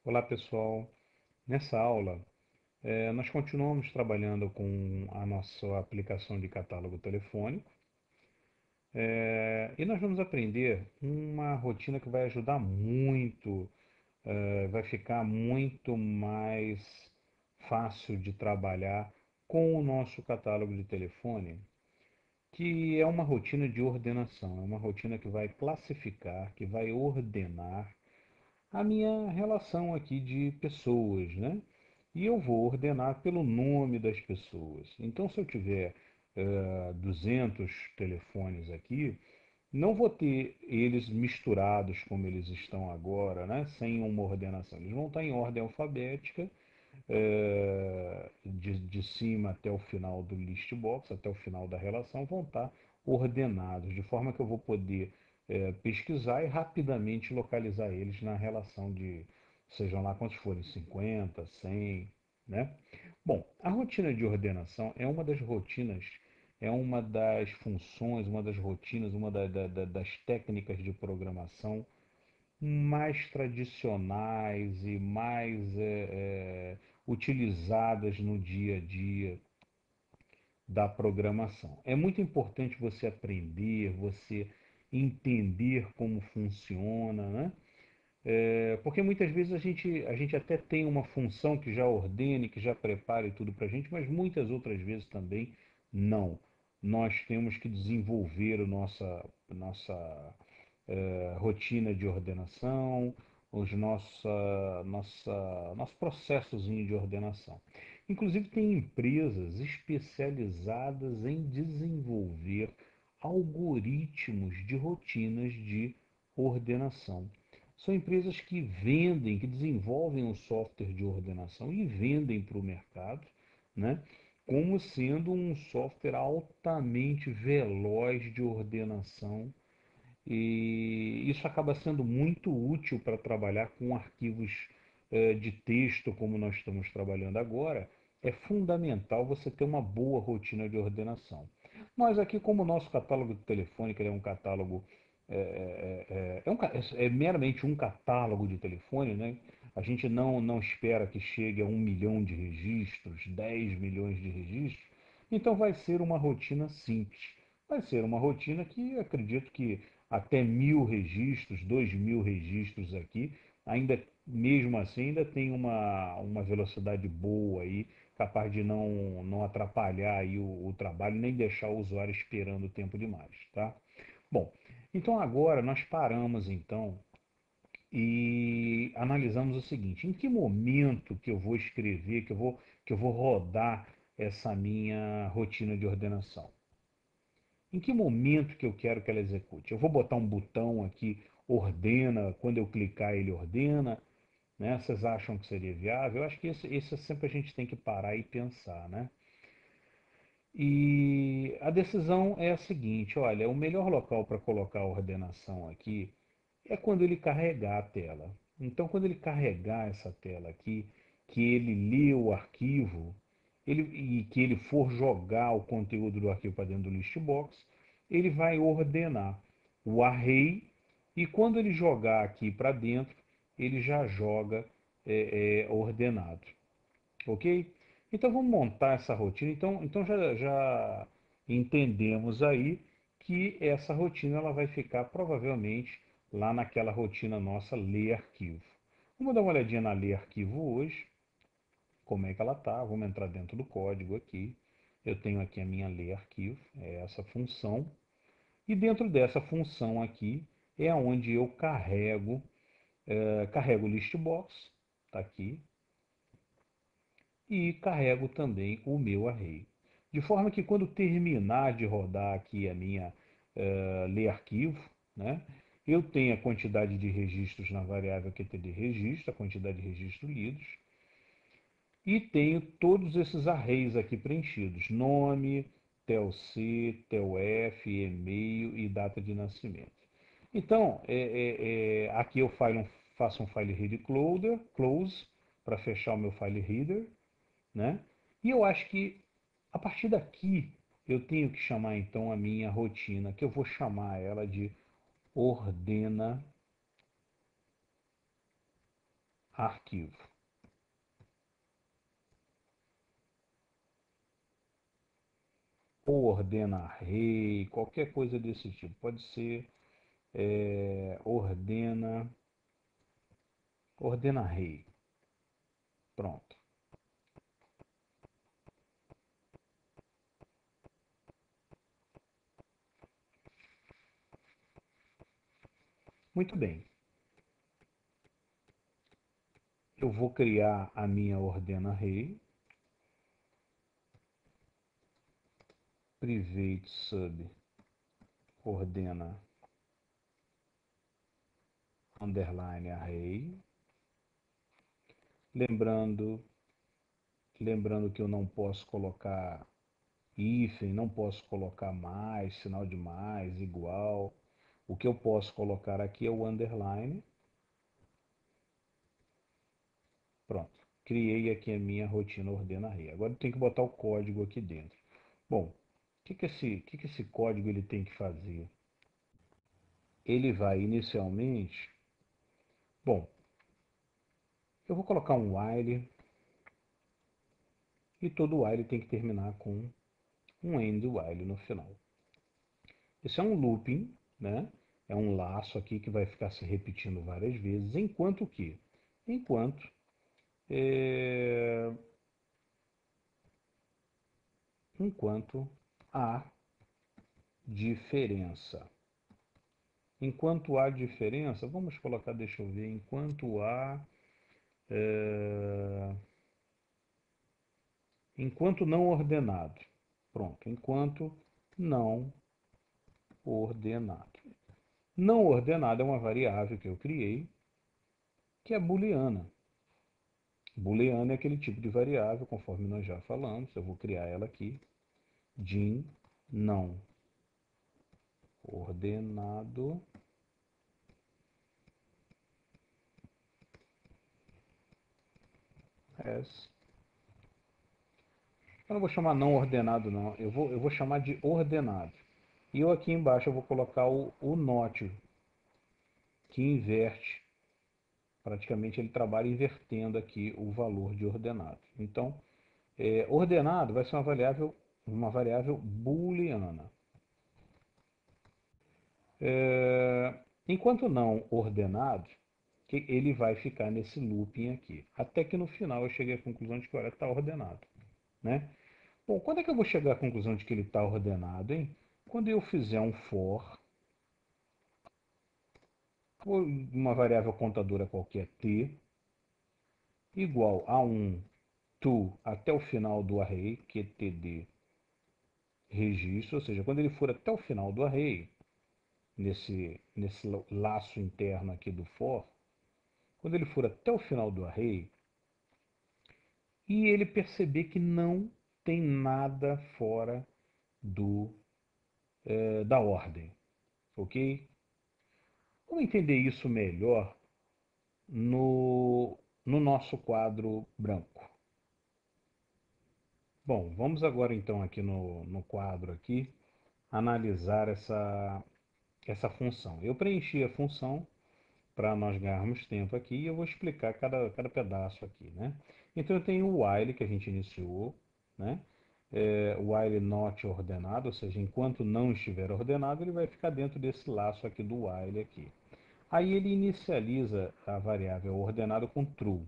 Olá pessoal, nessa aula nós continuamos trabalhando com a nossa aplicação de catálogo telefônico e nós vamos aprender uma rotina que vai ajudar muito, vai ficar muito mais fácil de trabalhar com o nosso catálogo de telefone, que é uma rotina de ordenação, é uma rotina que vai classificar, que vai ordenar a minha relação aqui de pessoas, né? E eu vou ordenar pelo nome das pessoas. Então, se eu tiver 200 telefones aqui, não vou ter eles misturados como eles estão agora, né? Sem uma ordenação. Eles vão estar em ordem alfabética, de cima até o final do list box, até o final da relação, vão estar ordenados, de forma que eu vou poder pesquisar e rapidamente localizar eles na relação de, sejam lá quantos forem, 50, 100, né? Bom, a rotina de ordenação é uma das rotinas, é uma das funções, uma das rotinas, uma das técnicas de programação mais tradicionais e mais utilizadas no dia a dia da programação. É muito importante você aprender, você entender como funciona, né? Porque muitas vezes a gente até tem uma função que já ordene, que já prepare tudo para a gente, mas muitas outras vezes também não. Nós temos que desenvolver a nossa rotina de ordenação, nosso processozinho de ordenação. Inclusive, tem empresas especializadas em desenvolver algoritmos de rotinas de ordenação. São empresas que vendem, que desenvolvem um software de ordenação e vendem para o mercado, né, como sendo um software altamente veloz de ordenação, e isso acaba sendo muito útil para trabalhar com arquivos de texto, como nós estamos trabalhando agora. É fundamental você ter uma boa rotina de ordenação. Nós aqui, como o nosso catálogo de telefônica é um catálogo, é meramente um catálogo de telefone, né? A gente não espera que chegue a 1 milhão de registros, 10 milhões de registros, então vai ser uma rotina simples. Vai ser uma rotina que acredito que até 1.000 registros, 2.000 registros aqui, ainda mesmo assim ainda tem uma velocidade boa aí, capaz de não atrapalhar aí o trabalho, nem deixar o usuário esperando tempo demais, tá? Bom, então agora nós paramos então e analisamos o seguinte: em que momento que eu vou escrever, que eu vou rodar essa minha rotina de ordenação? Em que momento que eu quero que ela execute? Eu vou botar um botão aqui, ordena, quando eu clicar ele ordena, né? Vocês acham que seria viável? Eu acho que isso sempre a gente tem que parar e pensar, né? E a decisão é a seguinte: olha, o melhor local para colocar a ordenação aqui é quando ele carregar a tela. Então, quando ele carregar essa tela aqui, que ele lê o arquivo, e que ele for jogar o conteúdo do arquivo para dentro do listbox, ele vai ordenar o array, e quando ele jogar aqui para dentro, ele já joga ordenado. Ok? Então vamos montar essa rotina. Então já entendemos aí que essa rotina ela vai ficar provavelmente lá naquela rotina nossa ler arquivo. Vamos dar uma olhadinha na ler arquivo hoje, como é que ela tá. Vamos entrar dentro do código aqui. Eu tenho aqui a minha ler arquivo, é essa função. E dentro dessa função aqui é onde eu carrego o listbox, está aqui, e carrego também o meu array. De forma que quando terminar de rodar aqui a minha ler arquivo, né, eu tenho a quantidade de registros na variável QT de registro, a quantidade de registros lidos, e tenho todos esses arrays aqui preenchidos: nome, TELC, TELF, e-mail e data de nascimento. Então, aqui eu faço um file reader close, para fechar o meu file reader, né? E eu acho que a partir daqui eu tenho que chamar então a minha rotina, que eu vou chamar ela de ordena arquivo. Ou ordena array, qualquer coisa desse tipo. Pode ser ordena array. Pronto. Muito bem. Eu vou criar a minha ordena array. Private sub ordena underline array. Lembrando que eu não posso colocar hífen, não posso colocar mais, sinal de mais, igual. O que eu posso colocar aqui é o underline. Pronto. Criei aqui a minha rotina ordena array. Agora eu tenho que botar o código aqui dentro. Bom, o que que esse código ele tem que fazer? Ele vai inicialmente... Bom, eu vou colocar um while e todo while tem que terminar com um end while no final. Esse é um looping, né? É um laço aqui que vai ficar se repetindo várias vezes, enquanto que? Enquanto é, enquanto há diferença. Enquanto há diferença, vamos colocar, deixa eu ver, é, enquanto não ordenado. Pronto, enquanto não ordenado. Não ordenado é uma variável que eu criei, que é booleana. Booleana é aquele tipo de variável, conforme nós já falamos, eu vou criar ela aqui, dim não ordenado as. Eu não vou chamar não ordenado não, eu vou chamar de ordenado. E eu aqui embaixo eu vou colocar o not, que inverte, praticamente ele trabalha invertendo aqui o valor de ordenado. Então, ordenado vai ser uma variável booleana. Enquanto não ordenado, que ele vai ficar nesse looping aqui. Até que no final eu cheguei à conclusão de que está ordenado. Né? Bom, quando é que eu vou chegar à conclusão de que ele está ordenado, hein? Quando eu fizer um for, ou uma variável contadora qualquer t, igual a um to até o final do array, que é td registro, ou seja, quando ele for até o final do array, nesse laço interno aqui do for, quando ele for até o final do array, e ele perceber que não tem nada fora da ordem, ok? Vamos entender isso melhor no nosso quadro branco. Bom, vamos agora então aqui no quadro aqui, analisar essa função. Eu preenchi a função para nós ganharmos tempo aqui e eu vou explicar cada pedaço aqui, né? Então eu tenho o while que a gente iniciou, né? O while not ordenado, ou seja, enquanto não estiver ordenado, ele vai ficar dentro desse laço aqui do while aqui. Aí ele inicializa a variável ordenado com true.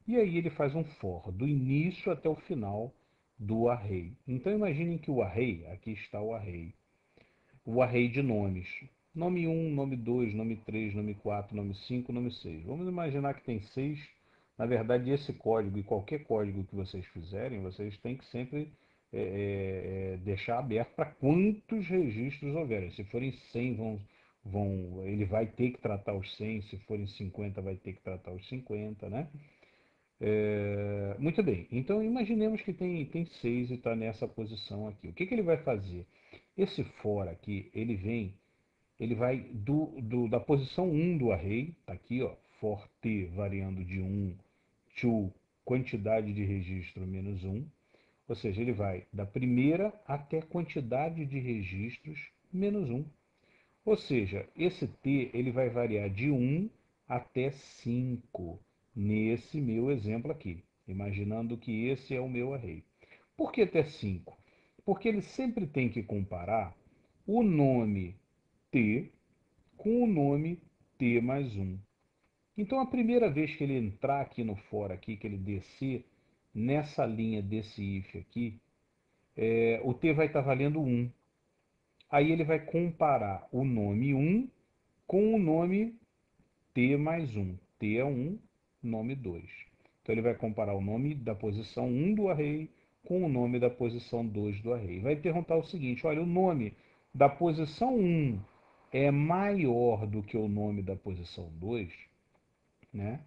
E aí ele faz um for, do início até o final do array. Então imaginem que o array, aqui está o array de nomes. Nome 1, nome 2, nome 3, nome 4, nome 5, nome 6. Vamos imaginar que tem 6. Na verdade, esse código e qualquer código que vocês fizerem, vocês têm que sempre deixar aberto para quantos registros houverem. Se forem 100, ele vai ter que tratar os 100. Se forem 50, vai ter que tratar os 50, né? Muito bem, então imaginemos que tem 6 e está nessa posição aqui. O que ele vai fazer? Esse for aqui, ele vai da posição 1 do array, está aqui, ó, for t variando de 1 to quantidade de registro menos 1, ou seja, ele vai da primeira até quantidade de registros menos 1. Ou seja, esse t ele vai variar de 1 até 5. nesse meu exemplo aqui, imaginando que esse é o meu array. Por que até 5? Porque ele sempre tem que comparar o nome T com o nome T mais um. Então, a primeira vez que ele entrar aqui no for, aqui, que ele descer nessa linha desse if aqui, o T vai estar valendo 1. Aí ele vai comparar o nome 1 com o nome T mais 1. T é 1, nome 2. Então ele vai comparar o nome da posição 1 do array com o nome da posição 2 do array. Vai perguntar o seguinte, olha, o nome da posição 1 é maior do que o nome da posição 2, né?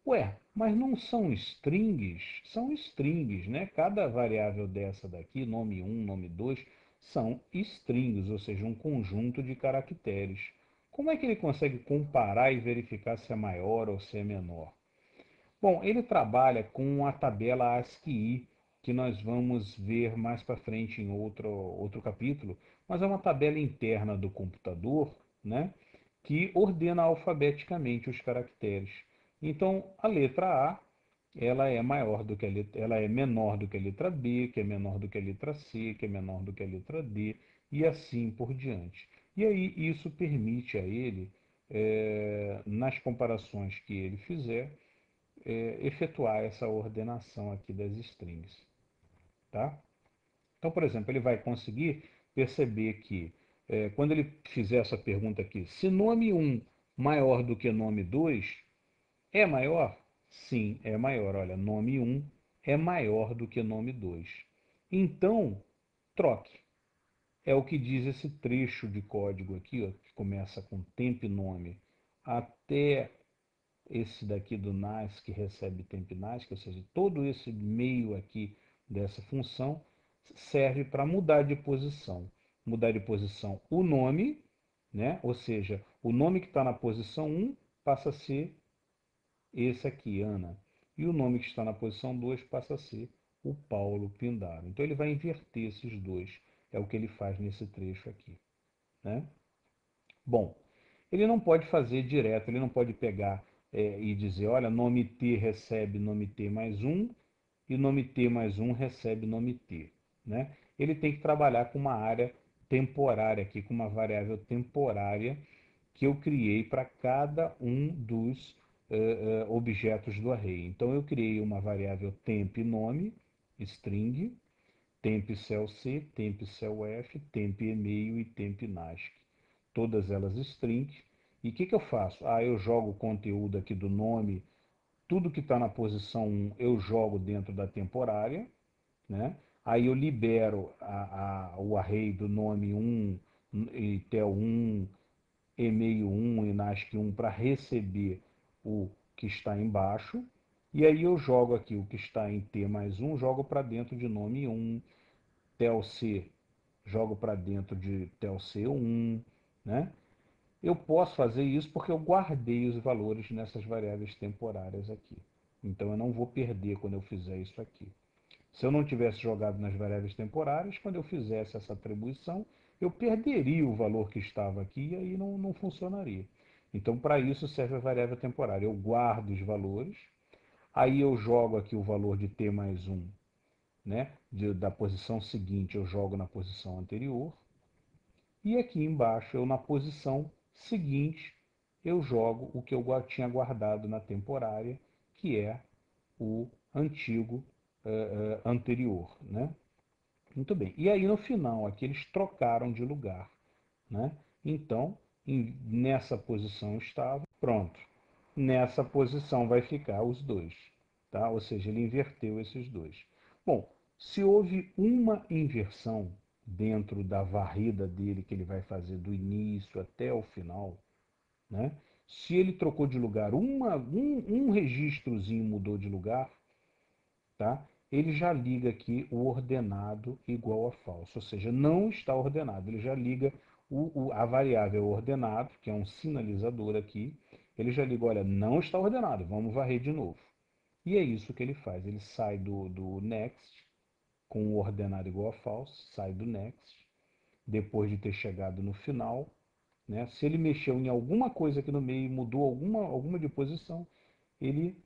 Ué, mas não são strings? São strings, né? Cada variável dessa daqui, nome 1, nome 2, são strings, ou seja, um conjunto de caracteres. Como é que ele consegue comparar e verificar se é maior ou se é menor? Bom, ele trabalha com a tabela ASCII, que nós vamos ver mais para frente em outro capítulo, mas é uma tabela interna do computador, né, que ordena alfabeticamente os caracteres. Então, a letra A, ela é maior do que ela é menor do que a letra B, que é menor do que a letra C, que é menor do que a letra D, e assim por diante. E aí isso permite a ele, nas comparações que ele fizer, efetuar essa ordenação aqui das strings, tá? Então, por exemplo, ele vai conseguir perceber que, quando ele fizer essa pergunta aqui, se nome 1 maior do que nome 2, é maior? Sim, é maior. Olha, nome 1 é maior do que nome 2. Então, troque. É o que diz esse trecho de código aqui, ó, que começa com temp nome até esse daqui do NAS que recebe temp NAS, ou seja, todo esse meio aqui dessa função serve para mudar de posição. Mudar de posição o nome, né? Ou seja, o nome que está na posição 1 passa a ser esse aqui, Ana. E o nome que está na posição 2 passa a ser o Paulo Pindaro. Então ele vai inverter esses dois. É o que ele faz nesse trecho aqui, né? Bom, ele não pode fazer direto, ele não pode pegar e dizer, olha, nome T recebe nome T mais um e nome T mais um recebe nome T, né? Ele tem que trabalhar com uma área temporária aqui, com uma variável temporária que eu criei para cada um dos objetos do array. Então eu criei uma variável temp nome, string, temp cell C, temp cell F, temp e-mail e temp NASC. Todas elas strings. E o que eu faço? Eu jogo o conteúdo aqui do nome, tudo que está na posição 1 eu jogo dentro da temporária, né? Aí eu libero o array do nome 1, e tel 1, e-mail 1 e NASC 1 para receber o que está embaixo. E aí eu jogo aqui o que está em T mais 1, jogo para dentro de nome 1, tel C, jogo para dentro de tel C1, né? Eu posso fazer isso porque eu guardei os valores nessas variáveis temporárias aqui. Então eu não vou perder quando eu fizer isso aqui. Se eu não tivesse jogado nas variáveis temporárias, quando eu fizesse essa atribuição, eu perderia o valor que estava aqui e aí não funcionaria. Então, para isso serve a variável temporária. Eu guardo os valores, aí eu jogo aqui o valor de t mais 1, né? Da posição seguinte eu jogo na posição anterior, e aqui embaixo, eu na posição seguinte, eu jogo o que eu tinha guardado na temporária, que é o antigo anterior, né? Muito bem. E aí no final aqui eles trocaram de lugar, né? Então, nessa posição estava, pronto. Nessa posição vai ficar os dois, tá? Ou seja, ele inverteu esses dois. Bom, se houve uma inversão dentro da varrida dele que ele vai fazer do início até o final, né? Se ele trocou de lugar, um registrozinho mudou de lugar, tá? Ele já liga aqui o ordenado igual a falso, ou seja, não está ordenado. Ele já liga a variável ordenado, que é um sinalizador aqui, ele já liga, olha, não está ordenado, vamos varrer de novo. E é isso que ele faz, ele sai do next, com o ordenado igual a falso, sai do next, depois de ter chegado no final, né? Se ele mexeu em alguma coisa aqui no meio, mudou alguma de posição, ele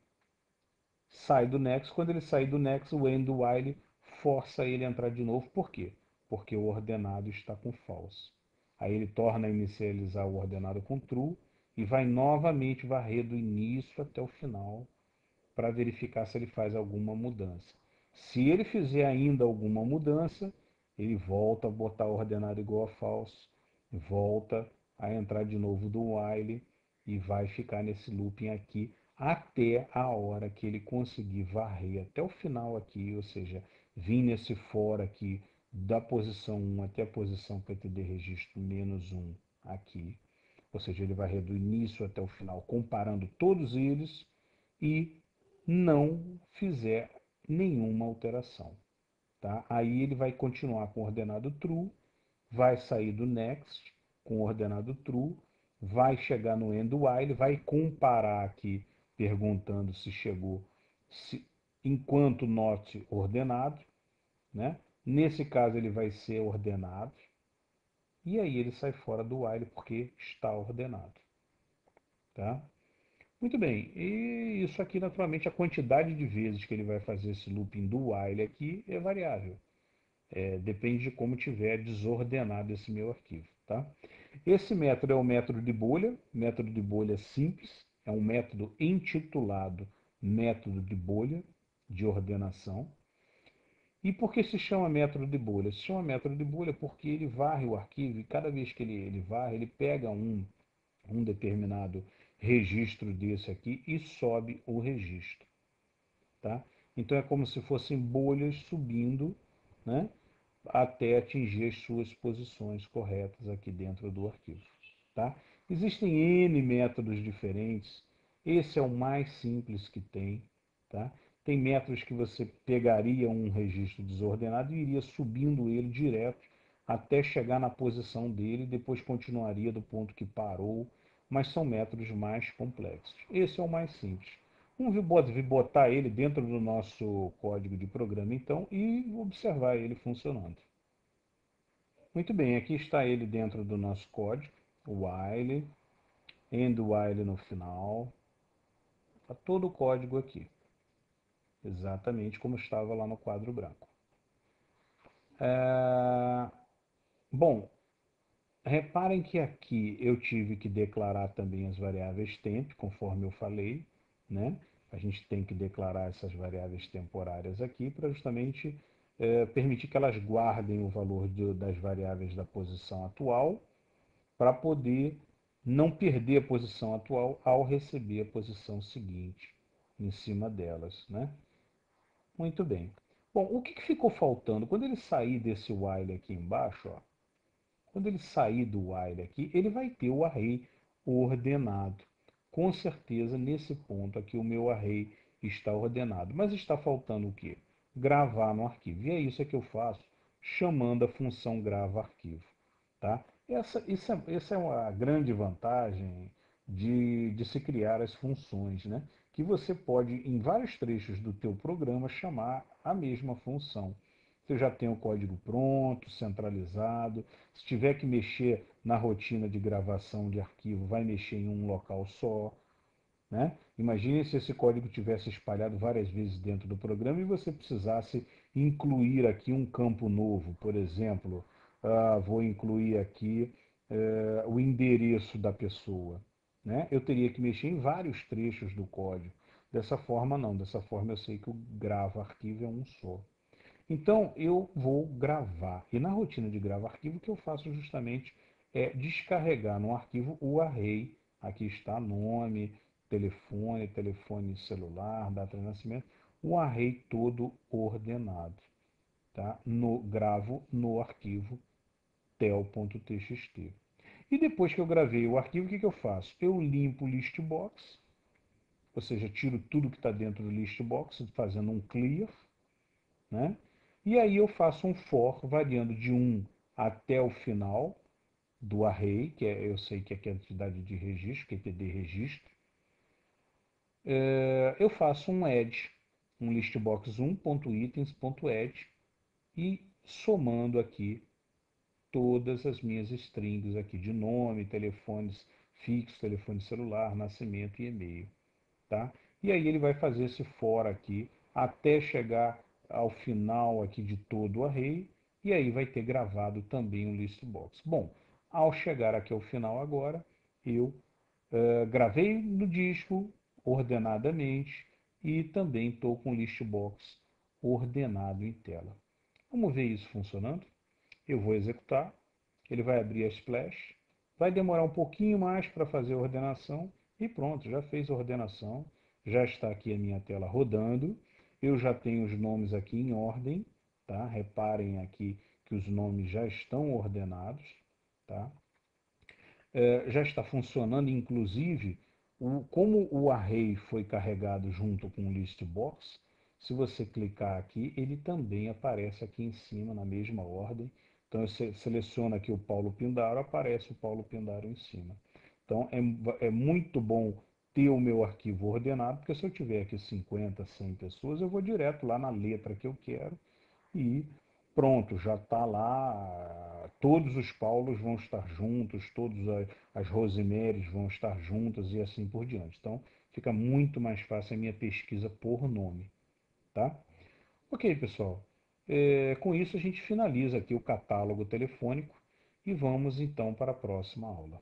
sai do next. Quando ele sair do next, o end do while força ele a entrar de novo. Por quê? Porque o ordenado está com false. Aí ele torna a inicializar o ordenado com true e vai novamente varrer do início até o final para verificar se ele faz alguma mudança. Se ele fizer ainda alguma mudança, ele volta a botar o ordenado igual a false, volta a entrar de novo do while e vai ficar nesse looping aqui até a hora que ele conseguir varrer até o final aqui, ou seja, vir nesse for aqui da posição 1 até a posição PTD registro menos 1 aqui, ou seja, ele varrer do início até o final, comparando todos eles e não fizer nenhuma alteração. Tá? Aí ele vai continuar com o ordenado true, vai sair do next com o ordenado true, vai chegar no end while, vai comparar aqui perguntando se chegou enquanto not ordenado, né? Nesse caso ele vai ser ordenado e aí ele sai fora do while porque está ordenado, tá? Muito bem, e isso aqui naturalmente a quantidade de vezes que ele vai fazer esse looping do while aqui é variável. Depende de como tiver desordenado esse meu arquivo, tá? Esse método é o método de bolha simples, é um método intitulado método de bolha de ordenação. E por que se chama método de bolha? Se chama método de bolha porque ele varre o arquivo e cada vez que ele varre, ele pega um determinado registro desse aqui e sobe o registro, tá? Então é como se fossem bolhas subindo, né, até atingir as suas posições corretas aqui dentro do arquivo, tá? Existem N métodos diferentes, esse é o mais simples que tem, tá? Tem métodos que você pegaria um registro desordenado e iria subindo ele direto até chegar na posição dele, depois continuaria do ponto que parou, mas são métodos mais complexos. Esse é o mais simples. Vamos botar ele dentro do nosso código de programa, então, e observar ele funcionando. Muito bem, aqui está ele dentro do nosso código, o while, end while no final, está todo o código aqui, exatamente como estava lá no quadro branco. Bom, reparem que aqui eu tive que declarar também as variáveis temp, conforme eu falei, né? A gente tem que declarar essas variáveis temporárias aqui para justamente permitir que elas guardem o valor das variáveis da posição atual para poder não perder a posição atual ao receber a posição seguinte em cima delas, né? Muito bem. Bom, o que ficou faltando? Quando ele sair desse while aqui embaixo, ó, quando ele sair do while aqui, ele vai ter o array ordenado. Com certeza, nesse ponto aqui, o meu array está ordenado. Mas está faltando o quê? Gravar no arquivo. E é isso que eu faço, chamando a função grava arquivo. Tá? Essa é uma grande vantagem de se criar as funções, né? Que você pode, em vários trechos do teu programa, chamar a mesma função. Você já tem o código pronto, centralizado. Se tiver que mexer na rotina de gravação de arquivo, vai mexer em um local só. Né? Imagine se esse código tivesse espalhado várias vezes dentro do programa e você precisasse incluir aqui um campo novo. Por exemplo, vou incluir aqui o endereço da pessoa. Né? Eu teria que mexer em vários trechos do código. Dessa forma, não. Dessa forma, eu sei que o grava arquivo é um só. Então, eu vou gravar. E na rotina de gravar arquivo, o que eu faço justamente é descarregar no arquivo o array. Aqui está nome, telefone, telefone celular, data de nascimento, o array todo ordenado. Tá? Gravo no arquivo tel.txt. E depois que eu gravei o arquivo, o que eu faço? Eu limpo o listbox, ou seja, tiro tudo que está dentro do listbox, fazendo um clear, né? E aí eu faço um for variando de 1 até o final do array, eu sei que é a quantidade de registro, QTD registro. Eu faço um add, um listbox1.itens.add e somando aqui todas as minhas strings aqui de nome, telefones fixos, telefone celular, nascimento e e-mail. Tá? e aí ele vai fazer esse for aqui até chegar ao final aqui de todo o array, e aí vai ter gravado também o list box. Bom, ao chegar aqui ao final agora, eu gravei no disco ordenadamente e também estou com o list box ordenado em tela. Vamos ver isso funcionando? Eu vou executar, ele vai abrir a splash, vai demorar um pouquinho mais para fazer a ordenação e pronto, já fez a ordenação, já está aqui a minha tela rodando, eu já tenho os nomes aqui em ordem, tá? Reparem aqui que os nomes já estão ordenados, tá? Já está funcionando, inclusive, como o array foi carregado junto com o list box, se você clicar aqui, ele também aparece aqui em cima, na mesma ordem. Então, eu seleciono aqui o Paulo Pindaro, aparece o Paulo Pindaro em cima. Então, é muito bom ter o meu arquivo ordenado, porque se eu tiver aqui 50, 100 pessoas, eu vou direto lá na letra que eu quero e pronto, já está lá, todos os Paulos vão estar juntos, todas as Rosimeres vão estar juntas e assim por diante. Então, fica muito mais fácil a minha pesquisa por nome, tá? Ok, pessoal. Com isso a gente finaliza aqui o catálogo telefônico e vamos então para a próxima aula.